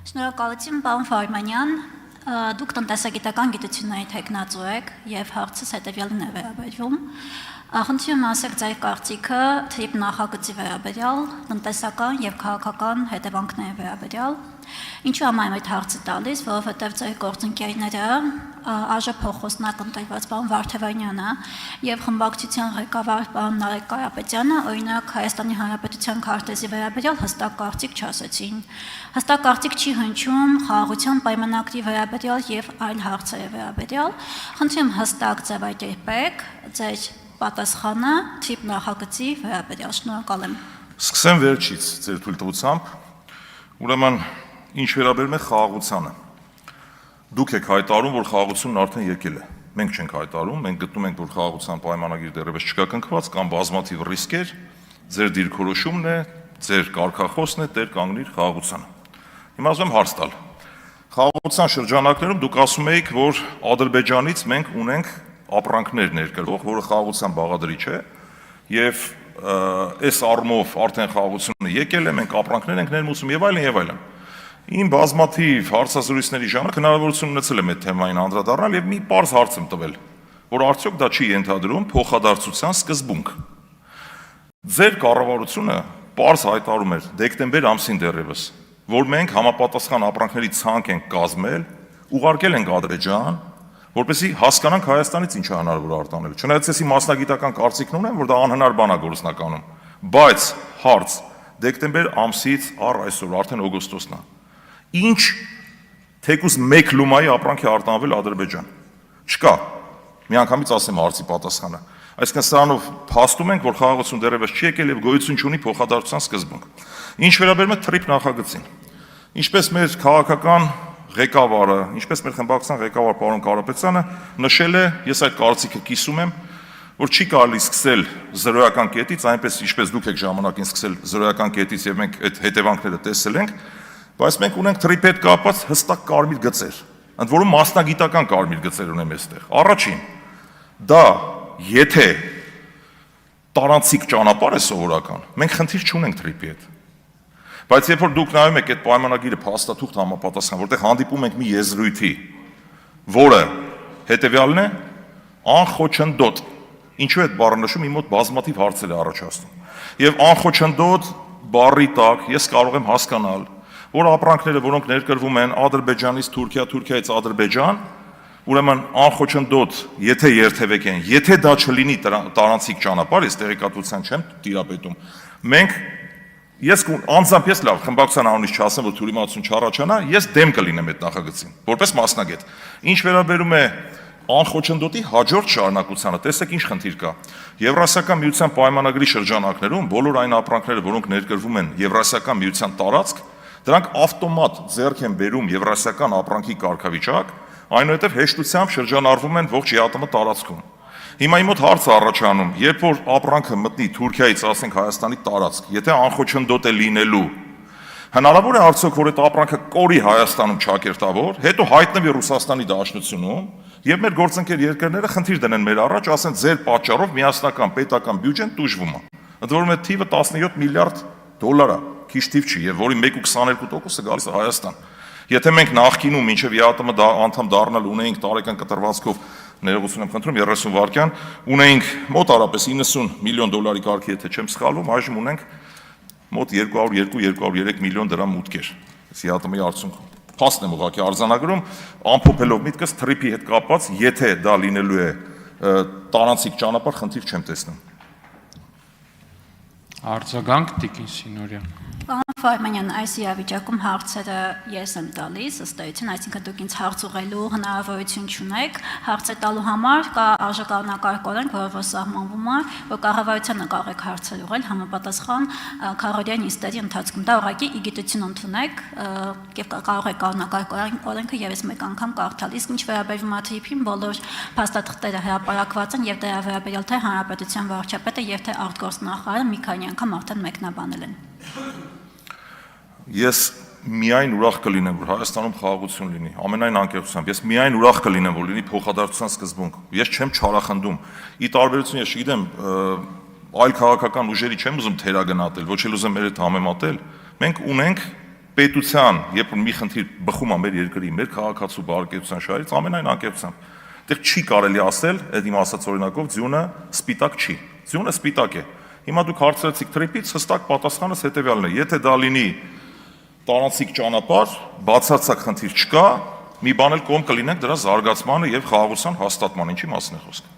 Շնորհակալություն, պարոն Ֆարմանյան, դուք տնտեսագիտական գիտությունների թեկնածու եք եւ հարցս հետեւյալն է վերաբերվում։ Խնդրում եմ ասեք ձեր կարծիքը թրիպ նախագծի վերաբերյալ, տնտեսական եւ քաղաքական հետևանքների վերաբերյալ։ Ինչու եմ այդ հարցը տալիս, որովհետեւ ձեր գործընկերները ԱԺ փոխոսնակ ընտրված պարոն Վարդևանյանը եւ խմբակցության ղեկավար պարոն Նարեկ Կարապետյանը օրինակ Հայաստանի Հանրապետության քարտեզի վերաբերյալ հստակ կարծիք չասեցին։ Հստակ կարծիք չի հնչում խաղաղության պայմանագրի վերաբերյալ եւ այլ հարցերի վերաբերյալ։ Խնդրում հստակ ձևակերպեք ձեր պատասխանը թիպ նախագծի վերաբերյալ։ Շնորհակալ եմ։ Սկսեմ վերջից ձեր թույլտվությամբ։ Ուրեմն ինչ վերաբերում է խաղաղությանը։ Դուք եք հայտարարում, որ խաղաղությունն արդեն եկել է։ Մենք չենք հայտարարում, մենք գտնում ենք, որ խաղաղության պայմանագիր դեռևս չկա կնքված կամ բազմաթիվ ռիսկեր, ձեր դիրքորոշումն է, ձեր կարգախոսն է, տեր կանգնիր խաղաղությանը։ Հիմա ուզում եմ հարց տալ։ Խաղաղության շրջանակներում դուք ասում եք, որ Ադրբեջանից մենք ունենք ապրանքներ ներկրվող, որը խաղաղության բաղադրիչ է, եւ այս առումով արդեն խաղաղությունը եկել է, մենք ապրանքներ ենք ներմուծում եւ այլն եւ այլն։ Իմ բազմաթիվ հարցազրույցների ժամանակ հնարավորություն ունեցել եմ այդ թեմային անդրադառնալ եւ մի պարզ հարց եմ տվել, որ արդյոք դա չի ենթադրում փոխադարձության սկզբունք։ Ձեր կառավարությունը պարզ հայտարարում էր դեկտեմբեր ամսին դեռևս, որ մենք համապատասխան ապրանքների ցանկ ենք կազմել, ուղարկել ենք Ադրբեջան, որպեսզի հասկանանք Հայաստանից ինչ է հնարավոր արտանել։ Չնայած ես իմ մասնագիտական կարծիքն ունեմ, որ դա անհնար բան է գործնականում, բայց հարց դեկտեմբեր ամսից առ այսօր արդեն օգոստոսն է։ Ինչ թեկուզ մեկ լումայի ապրանք է արտանվել Ադրբեջան։ Չկա։ Միանգամից ասեմ հարցի պատասխանը։ Այսինքն սրանով փաստում ենք, որ խաղաղություն դեռևս չի եկել եւ գոյություն չունի փոխադարձության սկզբունք։ Ինչ վերաբերում է թրիպ նախագծին։ Ինչպես մեր քաղաքական ղեկավարը, ինչպես մեր խմբակցության ղեկավար պարոն Կարապետյանը նշել է, ես այդ կարծիքը կիսում եմ, որ չի կարելի սկսել զրոյական կետից, այնպես ինչպես դուք եք ժամանակին սկսել զրոյական կետից եւ մենք այդ հետևանքները տեսել ենք, բայց մենք ունենք թրիպի հետ կապված հստակ կարմիր գծեր, ընդ որում մասնագիտական կարմիր գծեր ունեմ այստեղ։ Առաջին, դա եթե տարանցիկ ճանապարհ է սովորական, մենք խնդիր չունենք թրիպի հետ։ Բայց երբ որ դուք նայում եք այդ պայմանագիրը փաստաթուղթ համապատասխան, որտեղ հանդիպում ենք մի եզրույթի, որը հետևյալն է, անխոչնդոտ։ Ինչու է այդ բառը նշում, իմ մոտ բազմաթիվ հարցեր է առաջացնում։ Եվ անխոչնդոտ բառի տակ ես կարող եմ հասկանալ, որ ապրանքները, որոնք ներկրվում են Ադրբեջանից Թուրքիա, Թուրքիայից Ադրբեջան, ուրեմն անխոչնդոտ, եթե երթևեք են, եթե դա չլինի տարանցիկ ճանապարհ, ես տեղեկատվության չեմ տիրապետում, մենք Ես անձամբ ես լավ խմբակցության անունից չասեմ, որ թյուրիմացություն չառաջանա, ես դեմ կլինեմ այդ նախագծին, որպես մասնագետ։ Ինչ վերաբերում է անխոչնդոտի հաջորդ շարունակությանը, տեսեք ինչ խնդիր կա։ Եվրասիական միության պայմանագրի շրջանակներում բոլոր այն ապրանքները, որոնք ներկրվում են Եվրասիական միության տարածք, դրանք ավտոմատ ձեռք են բերում Եվրասիական ապրանքի կարգավիճակ, այնուհետև հեշտությամբ շրջանառվում են ողջ ԵԱՏՄ տարածքում։ Հիմա իմ մոտ հարց է առաջանում, երբ որ ապրանքը մտնի Թուրքիայից, ասենք Հայաստանի տարածք, եթե անխոչնդոտ է լինելու, հնարավոր է արդյոք, որ այդ ապրանքը կորի Հայաստանում ճակերտավոր, հետո հայտնվի Ռուսաստանի Դաշնությունում, եւ մեր գործընկեր երկրները խնդիր դնեն մեր առաջ, ասեն ձեր պատճառով միասնական պետական բյուջեն տուժվում է։ Ընդ որում այդ թիվը 17 միլիարդ դոլար է, քիչ թիվ չի, եւ որի 1.22%-ը գալիս է Հայաստան։ Եթե մենք նախկինում մինչև ԵԱՏՄ անդամ դառնալ ունեինք տարեկան կտրվածքով ներողություն եմ խնդրում 30 վայրկյան, ունեինք մոտ արապես 90 միլիոն դոլարի կարգի, եթե չեմ սխալվում, այժմ ունենք մոտ 202-203 միլիոն դրամ մուտքեր։ ԵԱՏՄ-ի արդյունքում։ Փաստն եմ ուղղակի արձանագրում, ամփոփելով միտքս թրիպի հետ կապված, եթե դա լինելու է տարանցիկ ճանապարհ, խնդիր չեմ տեսնում։ Արձագանք Տիկին Սինորյան։ Պարոն Ֆարմանյան, այս իրավիճակում հարցերը ես եմ տալիս, ըստ էության, այսինքն դուք ինձ հարց ուղղելու հնարավորություն չունեք, հարցը տալու համար կա արժեկանոնակարգ օրենք, որը սահմանվում է, որ կառավարությանը կարող եք հարցեր ուղղել համապատասխան քարոզիան նիստերի ընթացքում։ Դա ուղղակի իգիտություն ընդունեք եւ կարող եք կանոնակարգ օրենքը եւս մեկ անգամ կարդալ։ Իսկ ինչ վերաբերում է թրիփին, բոլոր փաստաթղթերը հրապարակված են եւ դրա վերաբերյալ թե հանրապետության վարչապետը եւ թե արտգործնախարարը մի քանի անգամ արդեն մեկնաբանել են։ Ես միայն ուրախ կլինեմ, որ Հայաստանում խաղաղություն լինի, ամենայն անկեղծությամբ, ես միայն ուրախ կլինեմ, որ լինի փոխադարձության սկզբունք, ես չեմ չարախնդում, ի տարբերություն ես չգիտեմ, այլ քաղաքական ուժերի չեմ ուզում թերագնահատել, ոչ էլ ուզեմ մեր հետ համեմատել, մենք ունենք պետության, երբ որ մի խնդիր բխում է մեր երկրի, մեր քաղաքացու բարեկեցության շահերից, ամենայն անկեղծությամբ, այդտեղ չի կարելի ասել, այդ իմ ասած օրինակով ձյունը սպիտակ չի։ Ձյունը սպիտակ է։ Հիմա դուք հարցրեցիք թրիփից, հստակ պատասխանս հետեւյալն է. եթե դա լինի տարանցիկ ճանապարհ, բացարձակ խնդիր չկա, մի բան էլ կողմ կլինենք դրա զարգացմանը եւ խաղաղության հաստատման, ինչի մասն է խոսքը։